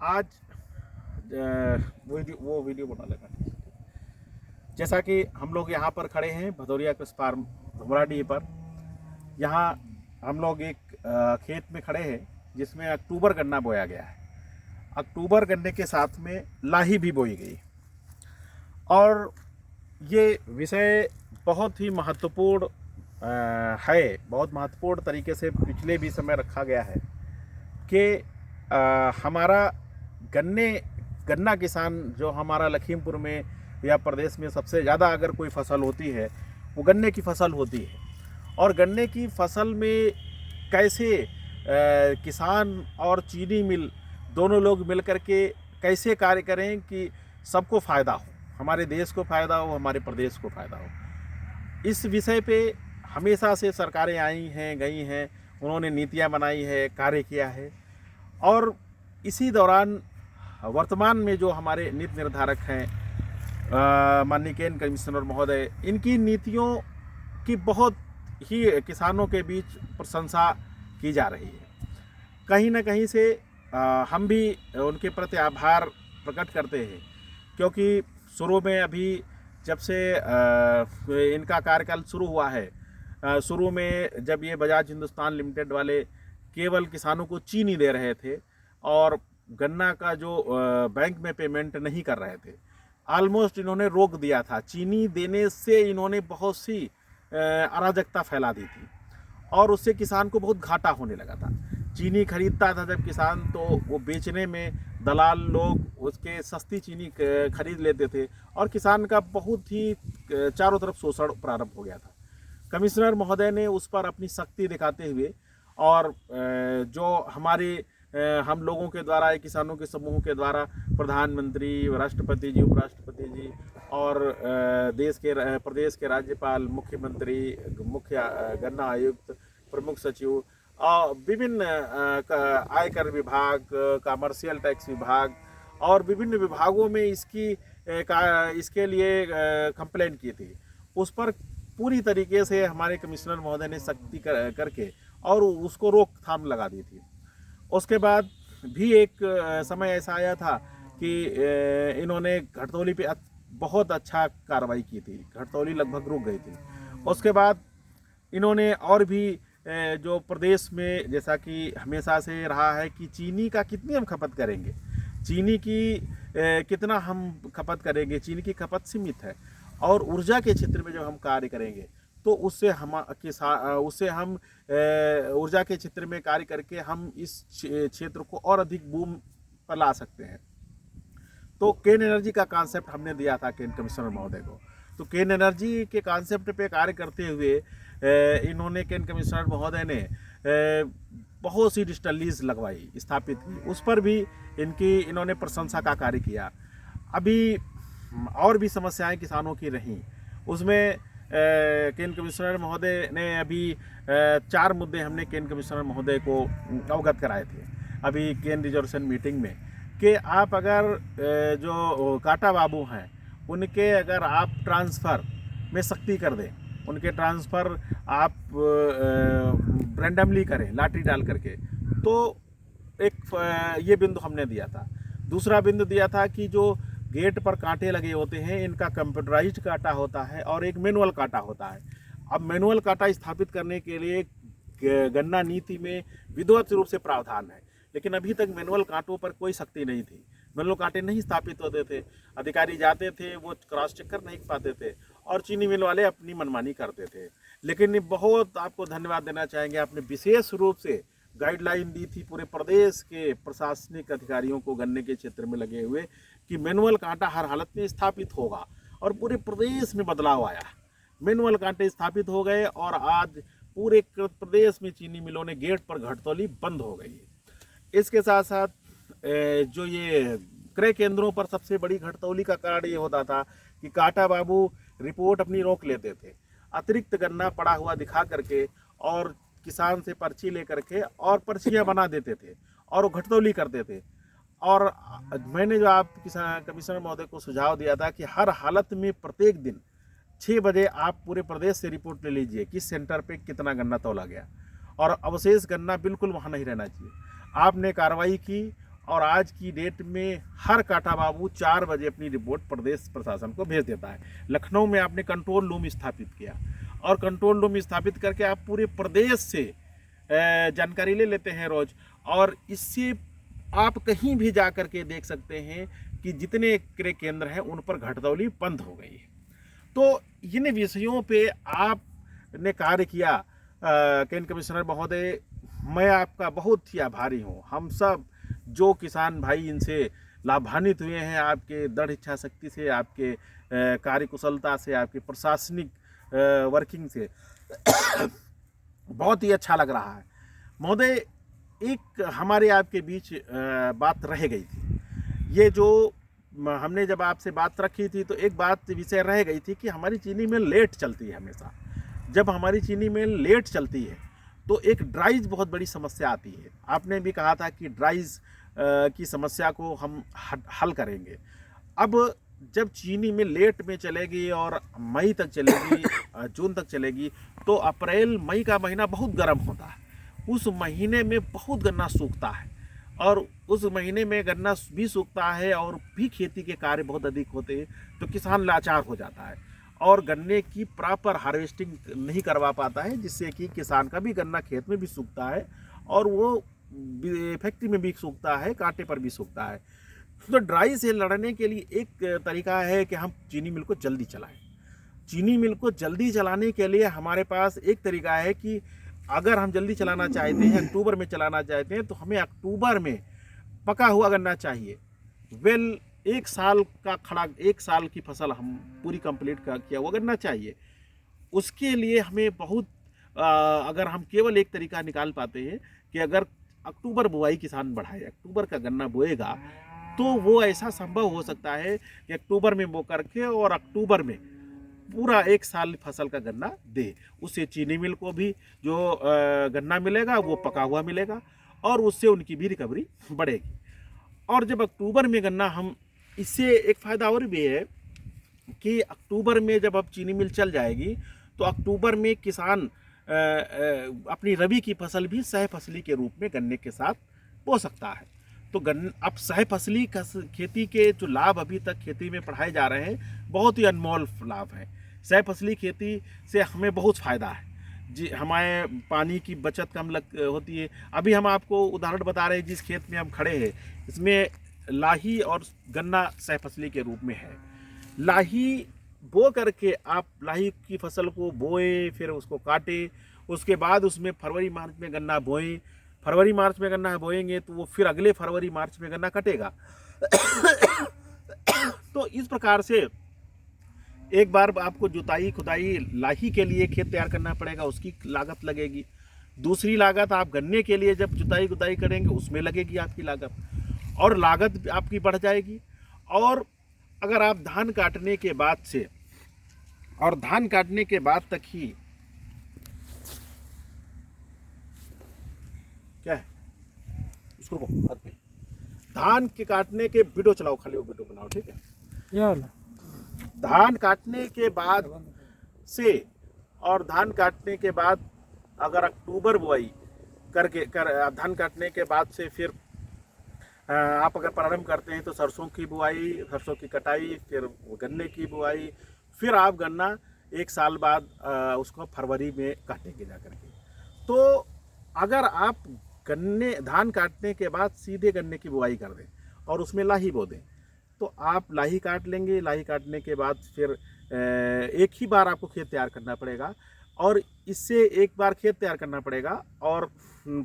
आज वो वीडियो बना लेगा। जैसा कि हम लोग यहाँ पर खड़े हैं भदौरिया कृषि फार्म धुमराडीह पर। यहाँ हम लोग एक खेत में खड़े हैं जिसमें अक्टूबर गन्ना बोया गया है। अक्टूबर गन्ने के साथ में लाही भी बोई गई और ये विषय बहुत ही महत्वपूर्ण है, बहुत महत्वपूर्ण तरीके से पिछले भी समय रखा गया है कि हमारा गन्ना किसान जो हमारा लखीमपुर में या प्रदेश में सबसे ज़्यादा अगर कोई फसल होती है वो गन्ने की फसल होती है। और गन्ने की फसल में कैसे किसान और चीनी मिल दोनों लोग मिलकर के कैसे कार्य करें कि सबको फ़ायदा हो, हमारे देश को फ़ायदा हो, हमारे प्रदेश को फ़ायदा हो। इस विषय पे हमेशा से सरकारें आई हैं, गई हैं, उन्होंने नीतियां बनाई है, कार्य किया है। और इसी दौरान वर्तमान में जो हमारे नीति निर्धारक हैं माननीय केन कमिश्नर महोदय, इनकी नीतियों की बहुत ही किसानों के बीच प्रशंसा की जा रही है। कहीं ना कहीं से हम भी उनके प्रति आभार प्रकट करते हैं, क्योंकि शुरू में अभी जब से इनका कार्यकाल शुरू हुआ है, शुरू में जब ये बजाज हिंदुस्तान लिमिटेड वाले केवल किसानों को चीनी दे रहे थे और गन्ना का जो बैंक में पेमेंट नहीं कर रहे थे, ऑलमोस्ट इन्होंने रोक दिया था। चीनी देने से इन्होंने बहुत सी अराजकता फैला दी थी और उससे किसान को बहुत घाटा होने लगा था। चीनी खरीदता था जब किसान, तो वो बेचने में दलाल लोग उसके सस्ती चीनी खरीद लेते थे और किसान का बहुत ही चारों तरफ शोषण प्रारंभ हो गया था। कमिश्नर महोदय ने उस पर अपनी सख्ती दिखाते हुए और जो हमारे हम लोगों के द्वारा, किसानों के समूह के द्वारा प्रधानमंत्री, राष्ट्रपति जी, उपराष्ट्रपति जी और प्रदेश के राज्यपाल, मुख्यमंत्री, मुख्य गन्ना आयुक्त, प्रमुख सचिव, विभिन्न आयकर विभाग, कमर्शियल टैक्स विभाग और विभिन्न विभागों में इसके लिए कंप्लेंट की थी। उस पर पूरी तरीके से हमारे कमिश्नर महोदय ने सख्ती करके और उसको रोकथाम लगा दी थी। उसके बाद भी एक समय ऐसा आया था कि इन्होंने घटतौली पे बहुत अच्छा कार्रवाई की थी, घटतौली लगभग रुक गई थी। उसके बाद इन्होंने और भी जो प्रदेश में, जैसा कि हमेशा से रहा है कि चीनी का कितनी हम खपत करेंगे, चीनी की कितना हम खपत करेंगे, चीनी की खपत सीमित है और ऊर्जा के क्षेत्र में जब हम कार्य करेंगे तो उससे हम ऊर्जा के क्षेत्र में कार्य करके हम इस क्षेत्र को और अधिक बूम पर ला सकते हैं। तो केन एनर्जी का कॉन्सेप्ट हमने दिया था केन कमिश्नर महोदय को। तो केन एनर्जी के कॉन्सेप्ट पे कार्य करते हुए इन्होंने, केन कमिश्नर महोदय ने बहुत सी डिस्टलीज लगवाई, स्थापित की, उस पर भी इन्होंने प्रशंसा का कार्य किया। अभी और भी समस्याएं किसानों की रहीं, उसमें केन कमिश्नर महोदय ने अभी 4 मुद्दे हमने केन कमिश्नर महोदय को अवगत कराए थे अभी केन रिजर्वेशन मीटिंग में, कि आप अगर जो काटा बाबू हैं उनके अगर आप ट्रांसफ़र में सख्ती कर दें, उनके ट्रांसफ़र आप रैंडमली करें, लाटरी डाल करके, तो एक ये बिंदु हमने दिया था। दूसरा बिंदु दिया था कि जो गेट पर कांटे लगे होते हैं, इनका कंप्यूटराइज्ड कांटा होता है और एक मैनुअल कांटा होता है। अब मैनुअल कांटा स्थापित करने के लिए गन्ना नीति में विधिवत रूप से प्रावधान है, लेकिन अभी तक मैनुअल कांटों पर कोई सख्ती नहीं थी। मैनुअल कांटे नहीं स्थापित होते थे, अधिकारी जाते थे, वो क्रॉस चेक कर नहीं पाते थे और चीनी मिल वाले अपनी मनमानी करते थे। लेकिन बहुत आपको धन्यवाद देना चाहेंगे, आपने विशेष रूप से गाइडलाइन दी थी पूरे प्रदेश के प्रशासनिक अधिकारियों को गन्ने के क्षेत्र में लगे हुए कि मैनुअल कांटा हर हालत में स्थापित होगा, और पूरे प्रदेश में बदलाव आया। मैनुअल कांटे स्थापित हो गए और आज पूरे प्रदेश में चीनी मिलों ने गेट पर घटतौली बंद हो गई है। इसके साथ साथ जो ये क्रय केंद्रों पर सबसे बड़ी घटतौली का कारण ये होता था कि काटा बाबू रिपोर्ट अपनी रोक लेते थे, अतिरिक्त गन्ना पड़ा हुआ दिखा करके और किसान से पर्ची ले करके और पर्चियाँ बना देते थे और वो घटतौली करते थे। और मैंने जो आप कमिश्नर महोदय को सुझाव दिया था कि हर हालत में प्रत्येक दिन 6 बजे आप पूरे प्रदेश से रिपोर्ट ले लीजिए किस सेंटर पे कितना गन्ना तौला गया और अवशेष गन्ना बिल्कुल वहाँ नहीं रहना चाहिए। आपने कार्रवाई की और आज की डेट में हर काटा बाबू 4 बजे अपनी रिपोर्ट प्रदेश प्रशासन को भेज देता है। लखनऊ में आपने कंट्रोल रूम स्थापित किया और कंट्रोल रूम स्थापित करके आप पूरे प्रदेश से जानकारी ले लेते हैं रोज, और इससे आप कहीं भी जा कर के देख सकते हैं कि जितने क्रय केंद्र हैं उन पर घटतौली बंद हो गई है। तो इन विषयों पे आपने कार्य किया कैन कमिश्नर महोदय, मैं आपका बहुत ही आभारी हूँ। हम सब जो किसान भाई इनसे लाभान्वित हुए हैं, आपके दृढ़ इच्छा शक्ति से, आपके कार्यकुशलता से, आपके प्रशासनिक वर्किंग से बहुत ही अच्छा लग रहा है। महोदय, एक हमारे आपके बीच बात रह गई थी। ये जो हमने जब आपसे बात रखी थी तो एक बात विषय रह गई थी कि हमारी चीनी मिल लेट चलती है हमेशा। जब हमारी चीनी मिल लेट चलती है तो एक ड्राइज बहुत बड़ी समस्या आती है। आपने भी कहा था कि ड्राइज की समस्या को हम हल करेंगे। अब जब चीनी मिल लेट में चलेगी और मई तक चलेगी, जून तक चलेगी, तो अप्रैल मई का महीना बहुत गर्म होता है। उस महीने में बहुत गन्ना सूखता है और उस महीने में गन्ना भी सूखता है और भी खेती के कार्य बहुत अधिक होते हैं, तो किसान लाचार हो जाता है और गन्ने की प्रॉपर हार्वेस्टिंग नहीं करवा पाता है, जिससे कि किसान का भी गन्ना खेत में भी सूखता है और वो फैक्ट्री में भी सूखता है, कांटे पर भी सूखता है। तो ड्राई से लड़ने के लिए एक तरीका है कि हम चीनी मिल को जल्दी चलाएं। चीनी मिल को जल्दी चलाने के लिए हमारे पास एक तरीका है कि अगर हम जल्दी चलाना चाहते हैं, अक्टूबर में चलाना चाहते हैं, तो हमें अक्टूबर में पका हुआ गन्ना चाहिए। वेल, 1 साल का खड़ा, 1 साल की फसल हम पूरी कंप्लीट किया हुआ गन्ना चाहिए। उसके लिए हमें बहुत अगर हम केवल एक तरीका निकाल पाते हैं कि अगर अक्टूबर बुआई किसान बढ़ाए, अक्टूबर का गन्ना बोएगा, तो वो ऐसा संभव हो सकता है कि अक्टूबर में बो करके और अक्टूबर में पूरा 1 साल फसल का गन्ना दे। उससे चीनी मिल को भी जो गन्ना मिलेगा वो पका हुआ मिलेगा और उससे उनकी भी रिकवरी बढ़ेगी। और जब अक्टूबर में गन्ना हम, इससे एक फ़ायदा और भी है कि अक्टूबर में जब अब चीनी मिल चल जाएगी तो अक्टूबर में किसान अपनी रबी की फसल भी सह फसली के रूप में गन्ने के साथ बो सकता है। तो अब सह फसली खेती के जो लाभ अभी तक खेती में पढ़ाए जा रहे हैं, बहुत ही अनमोल लाभ हैं। सह फसली खेती से हमें बहुत फ़ायदा है जी। हमारे पानी की बचत कम होती है। अभी हम आपको उदाहरण बता रहे हैं, जिस खेत में हम खड़े हैं इसमें लाही और गन्ना सह फसली के रूप में है। लाही बो करके आप लाही की फसल को बोए, फिर उसको काटे, उसके बाद उसमें फरवरी मार्च में गन्ना बोएं। फरवरी मार्च में गन्ना बोएंगे तो वो फिर अगले फरवरी मार्च में गन्ना कटेगा। तो इस प्रकार से एक बार आपको जुताई खुदाई लाही के लिए खेत तैयार करना पड़ेगा, उसकी लागत लगेगी। दूसरी लागत आप गन्ने के लिए जब जुताई खुदाई करेंगे उसमें लगेगी आपकी लागत, और लागत आपकी बढ़ जाएगी। और अगर आप धान काटने के बाद से, और धान काटने के बाद तक ही क्या है उसको धान के काटने के वीडियो चलाओ, खाली वो वीडियो बनाओ, ठीक है। धान काटने के बाद से और धान काटने के बाद अगर अक्टूबर बुआई धान काटने के बाद से फिर आप अगर प्रारंभ करते हैं तो सरसों की बुआई, सरसों की कटाई, फिर गन्ने की बुआई, फिर आप गन्ना 1 साल बाद उसको फरवरी में काटेंगे जाकर के। तो अगर आप धान काटने के बाद सीधे गन्ने की बुआई कर दें और उसमें लाही बो दें, तो आप लाही काट लेंगे। लाही काटने के बाद फिर एक ही बार आपको खेत तैयार करना पड़ेगा, और इससे एक बार खेत तैयार करना पड़ेगा और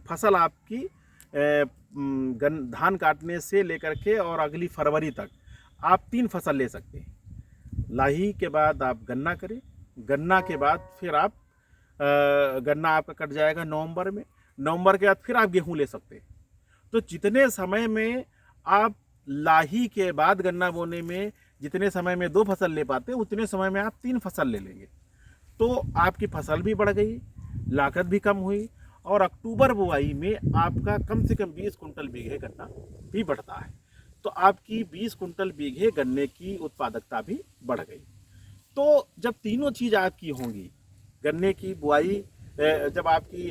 फसल आपकी धान काटने से लेकर के और अगली फरवरी तक आप 3 फसल ले सकते हैं। लाही के बाद आप गन्ना करें, गन्ना के बाद फिर आप गन्ना आपका कट जाएगा नवंबर में, नवंबर के बाद फिर आप गेहूं ले सकते हैं। तो जितने समय में आप लाही के बाद गन्ना बोने में जितने समय में 2 फसल ले पाते हैं, उतने समय में आप 3 फसल ले लेंगे। तो आपकी फसल भी बढ़ गई, लागत भी कम हुई, और अक्टूबर बुआई में आपका कम से कम 20 कुंटल बीघे गन्ना भी बढ़ता है। तो आपकी 20 कुंटल बीघे गन्ने की उत्पादकता भी बढ़ गई। तो जब तीनों चीज़ आपकी होंगी, गन्ने की बुआई, जब आपकी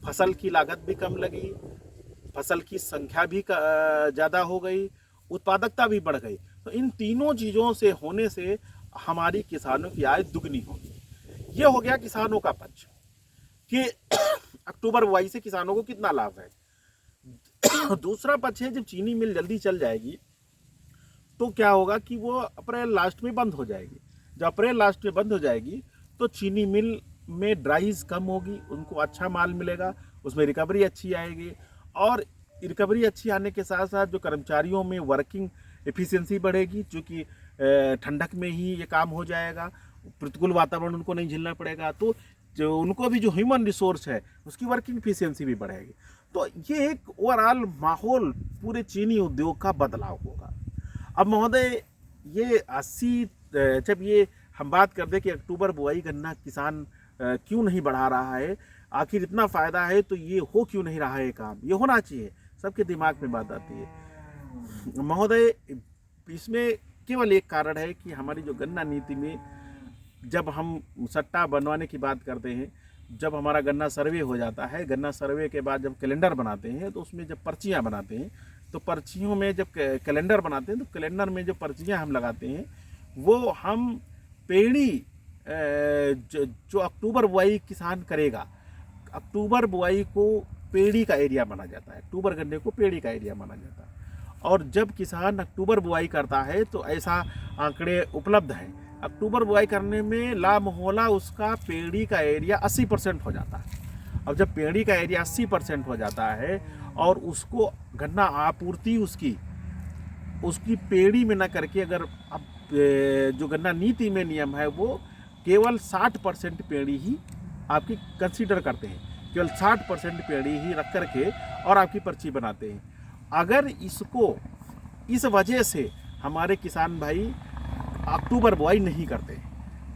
फसल की लागत भी कम लगी, फसल की संख्या भी ज़्यादा हो गई, उत्पादकता भी बढ़ गई। तो इन तीनों चीज़ों से होने से हमारी किसानों की आय दुगनी होगी। ये हो गया किसानों का पक्ष कि अक्टूबर बुआई से किसानों को कितना लाभ है। दूसरा पक्ष है, जब चीनी मिल जल्दी चल जाएगी तो क्या होगा कि वो अप्रैल लास्ट में बंद हो जाएगी। जब अप्रैल लास्ट में बंद हो जाएगी तो चीनी मिल में ड्राइज कम होगी, उनको अच्छा माल मिलेगा, उसमें रिकवरी अच्छी आएगी। और रिकवरी अच्छी आने के साथ साथ जो कर्मचारियों में वर्किंग एफिशिएंसी बढ़ेगी, क्योंकि ठंडक में ही ये काम हो जाएगा, प्रतिकूल वातावरण उनको नहीं झेलना पड़ेगा। तो जो उनको भी जो ह्यूमन रिसोर्स है उसकी वर्किंग एफिशिएंसी भी बढ़ेगी। तो ये एक ओवरऑल माहौल पूरे चीनी उद्योग का बदलाव होगा। अब महोदय, ये 80 जब ये हम बात कर दें कि अक्टूबर बुआई गन्ना किसान क्यों नहीं बढ़ा रहा है, आखिर इतना फ़ायदा है तो ये हो क्यों नहीं रहा है काम, ये होना चाहिए, सबके दिमाग में बात आती है। महोदय, इसमें केवल एक कारण है कि हमारी जो गन्ना नीति में जब हम सट्टा बनवाने की बात करते हैं, जब हमारा गन्ना सर्वे हो जाता है, गन्ना सर्वे के बाद जब कैलेंडर बनाते हैं तो उसमें जब पर्चियाँ बनाते हैं तो पर्चियों में जब कैलेंडर बनाते हैं तो कैलेंडर में जो पर्चियाँ हम लगाते हैं वो हम पेड़ी जो अक्टूबर बुआई किसान करेगा, अक्टूबर बुआई को पेड़ी का एरिया माना जाता है, अक्टूबर गन्ने को पेड़ी का एरिया माना जाता है। और जब किसान अक्टूबर बुआई करता है तो ऐसा आंकड़े उपलब्ध हैं, अक्टूबर बुआई करने में लामोहला उसका पेड़ी का एरिया 80% हो जाता है। अब जब पेड़ी का एरिया 80% हो जाता है और उसको गन्ना आपूर्ति उसकी पेड़ी में न करके, अगर अब जो गन्ना नीति में नियम है वो केवल 60% पेड़ी ही आपकी कंसीडर करते हैं, केवल 60% पेड़ी ही रख करके और आपकी पर्ची बनाते हैं। अगर इसको इस वजह से हमारे किसान भाई अक्टूबर बुआई नहीं करते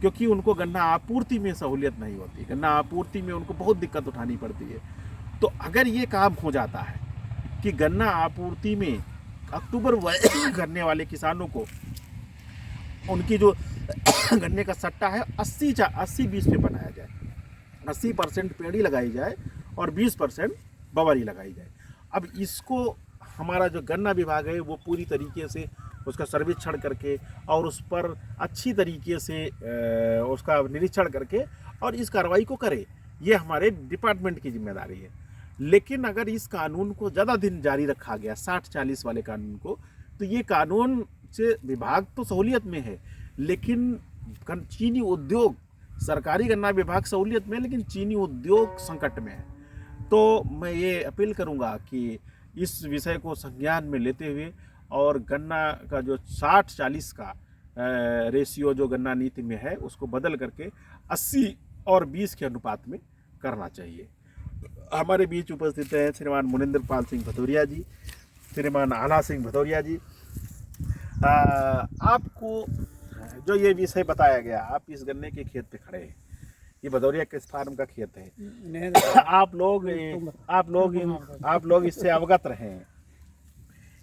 क्योंकि उनको गन्ना आपूर्ति में सहूलियत नहीं होती, गन्ना आपूर्ति में उनको बहुत दिक्कत उठानी पड़ती है। तो अगर ये काम हो जाता है कि गन्ना आपूर्ति में अक्टूबर बुआई करने वाले किसानों को उनकी जो गन्ने का सट्टा है 80-20 पे बनाया जाए, 80% पेड़ी लगाई जाए और 20% बवारी लगाई जाए। अब इसको हमारा जो गन्ना विभाग है वो पूरी तरीके से उसका सर्वेक्षण करके और उस पर अच्छी तरीके से उसका निरीक्षण करके और इस कार्रवाई को करे, ये हमारे डिपार्टमेंट की जिम्मेदारी है। लेकिन अगर इस कानून को ज़्यादा दिन जारी रखा गया, 60-40 वाले कानून को, तो ये कानून से विभाग तो सहूलियत में है लेकिन चीनी उद्योग, सरकारी गन्ना विभाग सहूलियत में, लेकिन चीनी उद्योग संकट में है। तो मैं ये अपील करूँगा कि इस विषय को संज्ञान में लेते हुए और गन्ना का जो 60-40 का रेशियो जो गन्ना नीति में है उसको बदल करके 80 और 20 के अनुपात में करना चाहिए। हमारे बीच उपस्थित हैं श्रीमान मुनिंदर पाल सिंह भदौरिया जी, श्रीमान आला सिंह भदौरिया जी। आपको जो ये विषय बताया गया, आप इस गन्ने के खेत पे खड़े हैं, ये भदौरिया किस फार्म का खेत है। आप लोग इससे अवगत रहे हैं।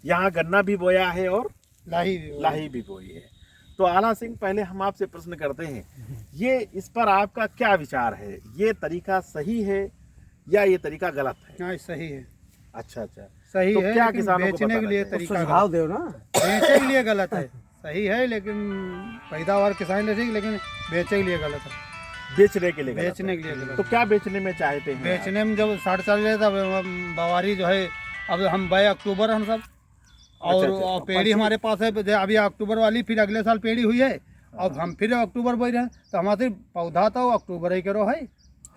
यहाँ गन्ना भी बोया है और लाही भी बोई है। तो आला सिंह, पहले हम आपसे प्रश्न करते हैं, ये इस पर आपका क्या विचार है, ये तरीका सही है या ये तरीका गलत है? हाँ, सही है। अच्छा, सही तो है, क्या लेकिन किसानों को बेचने के लिए तरीका सुझाव दो ना। बेचने के लिए गलत है, सही है लेकिन पैदावार किसान ने ठीक, लेकिन बेचने के लिए गलत है। बेचने के लिए गलत। तो क्या बेचने में चाहते हैं? बेचने में जब 60 तब बवारी जो है, अब हम बे अक्टूबर हम सब और पेड़ी हमारे पास है, अभी अक्टूबर वाली, फिर अगले साल पेड़ी हुई है, अब हम फिर अक्टूबर बोल रहे हैं, तो हमारे पौधा तो अक्टूबर ही करो है।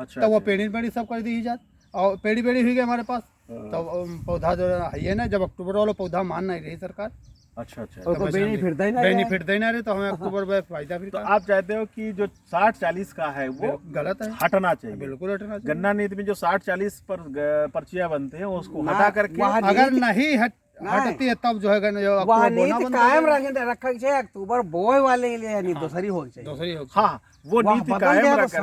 अच्छा, तो वो पेड़ी सब कर दी जाए और पेड़ी हुई गई हमारे पास, तो पौधा जो है ना, जब अक्टूबर वाला पौधा मान नहीं रही सरकार। अच्छा, तो बेनिफिट देना रहे, तो हमें अक्टूबर में फायदा। फिर तो आप चाहते हो कि जो 60-40 का है वो गलत है, हटना चाहिए? बिल्कुल हटना चाहिए। गन्ना नीति में जो 60-40 पर पर्चियां बनते हैं उसको हटा करके, अगर नहीं हटती है तब जो है कायम रखा चाहिए। अक्टूबर बोए वाले के लिए नहीं, दूसरी हो चाहिए। हाँ, वो नीति कायम रखकर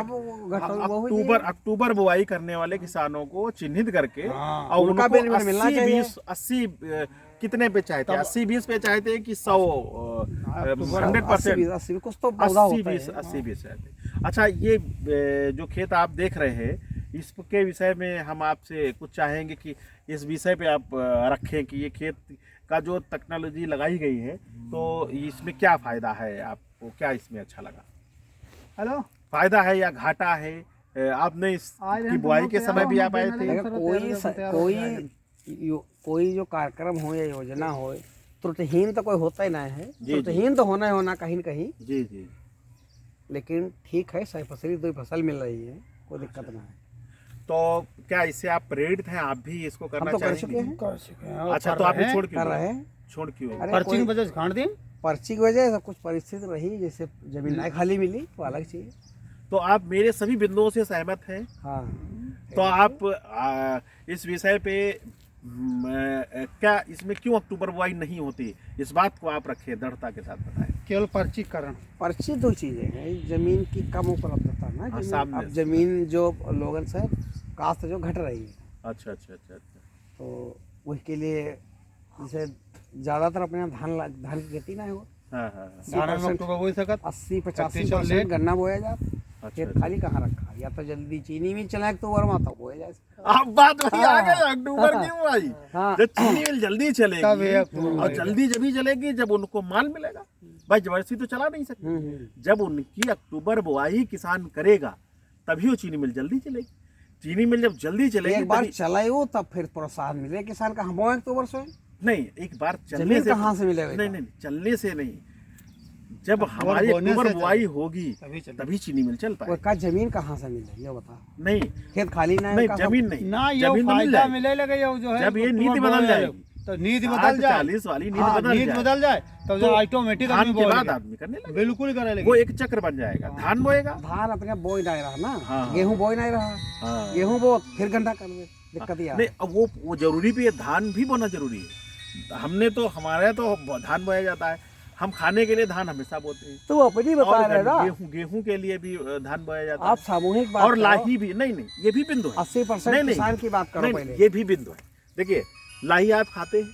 अक्टूबर बुआई करने वाले किसानों को चिन्हित करके और उनको 80 कितने पे चाहते हैं? 80-20 पे चाहते हैं कि 100% 80-20 चाहते हैं। अच्छा, ये जो खेत आप देख रहे हैं इसके विषय में हम आपसे कुछ चाहेंगे कि इस विषय पे आप रखें कि ये खेत का जो टेक्नोलॉजी लगाई गई है तो इसमें क्या फ़ायदा है, आपको क्या इसमें अच्छा लगा? हेलो, फ़ायदा है या घाटा है? आपने इसकी बुआई के समय भी आप आए थे? देखो, कोई जो कार्यक्रम हो या योजना हो, त्रुटिहीन तो कोई होता ही नहीं है। त्रुटिहीन तो होना ही होना कहीं न कहीं। जी जी। लेकिन ठीक है, सही फसली दो फसल मिल रही है, कोई दिक्कत ना है। तो क्या इससे आप प्रेरित हैं, आप भी इसको हम करना तो कर चाहेंगे? चुके हैं, अच्छा, तो आपने छोड़ कर क्यों रहे दिया? हैं। छोड़ क्यों? अरे पर्ची की कोई वजह से खाड़ दी। पर्ची की वजह से कुछ परिस्थिति रही, जैसे जमीन नहीं खाली मिली तो अलग चीज। तो आप मेरे सभी बिंदुओं से सहमत हैं? हाँ, तो आप इस विषय पे क्या इसमें क्यों अक्टूबर बुआई नहीं होती, इस बात को आप रखें, दृढ़ता के साथ बताएं। केवल पर्चीकरण। पर्ची दो चीजें हैं, जमीन की कम उपलब्धता ना, हाँ, जमीन, सामने अब जमीन जो लोगन से कास्ट जो घट रही है, अच्छा अच्छा अच्छा अच्छा। तो उसके लिए जैसे ज्यादातर अपने यहाँ धान की खेती ना हो, हाँ हाँ हाँ। धान में अक्टूबर बोई सकत 80-85% गन्ना बोया जाता। अच्छा, खेत खाली कहाँ रखा, या तो जल्दी चीनी मिल चला अक्टूबर में तो बोया जाए। आप बात वही आ गए अक्टूबर की बुआई। हाँ। जब चीनी मिल जल्दी तब चलेगी ये अक्टूबर और जल्दी जब ही चलेगी जब उनको माल मिलेगा, भाई जबरदस्ती तो चला नहीं सकते। जब उनकी अक्टूबर बुआई किसान करेगा तभी वो चीनी मिल जल्दी चलेगी। चीनी मिल जब जल्दी चलेगी एक बार तभी- चलाए वो तब फिर प्रोत्साहन मिले किसान का, हम बोए अक्टूबर से। नहीं, एक बार चलने जमीन से कहाँ से मिलेगा? नहीं नहीं, चलने से नहीं, जब अक्टूबर हमारी बोने अक्टूबर से बुआई होगी तभी चलेगी। तभी चीनी मिल चल वो पाए। का जमीन कहाँ से मिले ये बता। नहीं खेत खाली ना है नहीं, का जमीन नहीं, ना ये जमीन तो मिल फायदा जाएगी। मिले लगे जो है जब ये नीति अक्टूबर बदल बोया जाएगी, तो नीति बदल जाए, 40 वाली नीति हाँ, बदल नीति जाए बदल जाए तब जो ऑटोमेटिक धान आदमी के बोए बाद लगे। आदमी करने लगे, बिल्कुल करे लगे। वो एक चक्र बन जाएगा। धान बोएगा, धान अपने बोई नहीं रहा ना, हाँ। गेहूं बोई नहीं रहा, हाँ। गेहूं बो फिर गंदा कर दे, दिक्कत ये नहीं, अब वो जरूरी भी है, धान भी बोना जरूरी है। हमने तो हमारे तो धान बोया जाता है, हम खाने के लिए धान हमेशा बोते हैं। तो अपनी बता और रहे ना, गेहूं के लिए भी धान बोया जाता आप है। सामूहिक बात और करो। लाही भी, नहीं नहीं, ये भी बिंदु है। 80% नहीं, किसान की बात करो नहीं, पहले। ये भी बिंदु है। देखिए, लाही आप खाते हैं,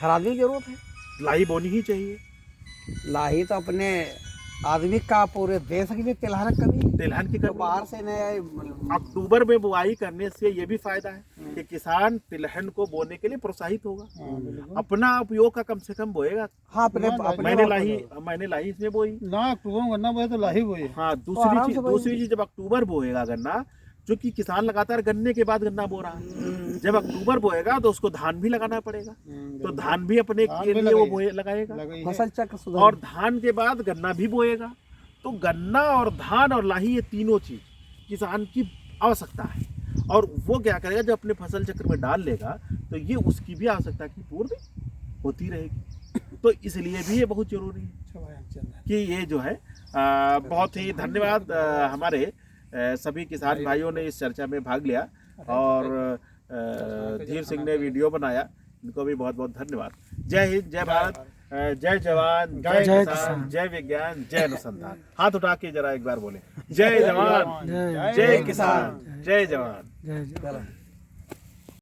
हर आदमी की जरूरत है। लाही बोनी ही चाहिए। लाही तो अपने आदमी का पूरे देश के लिए तिलहन कमी है। तिलहन की तो कमी। बाहर से नया अक्टूबर में बुआई करने से ये भी फायदा है कि किसान तिलहन को बोने के लिए प्रोत्साहित होगा, अपना उपयोग का कम से कम बोएगा। हाँ, अपने मैंने लाही इसमें बोई। ना अक्टूबर में गन्ना बोए तो लाही बोए। हाँ, आराम से बोएंगे। दूसरी चीज जब अक्टूबर बोएगा गन्ना, जो कि किसान लगातार गन्ने के बाद गन्ना बो रहा है, जब अक्टूबर बोएगा तो उसको धान भी लगाना पड़ेगा, तो धान भी अपने धान के भी लिए वो लगेगा। लगाएगा, लगे फसल चक्र सुधार। और धान के बाद गन्ना भी बोएगा। तो गन्ना और धान और लाही, ये तीनों चीज किसान की आवश्यकता है, और वो क्या करेगा, जब अपने फसल चक्र में डाल लेगा तो ये उसकी भी आवश्यकता की पूर्ति होती रहेगी। तो इसलिए भी ये बहुत जरूरी है कि ये जो है बहुत ही धन्यवाद हमारे सभी किसान भाइयों ने इस चर्चा में भाग लिया, और धीर सिंह ने वीडियो बनाया, इनको भी बहुत बहुत धन्यवाद। जय हिंद, जय भारत, जय जवान, जय किसान, जय विज्ञान, जय अनुसंधान। हाथ उठा के जरा एक बार बोले, जय जवान, जय किसान, जय जवान। चलो।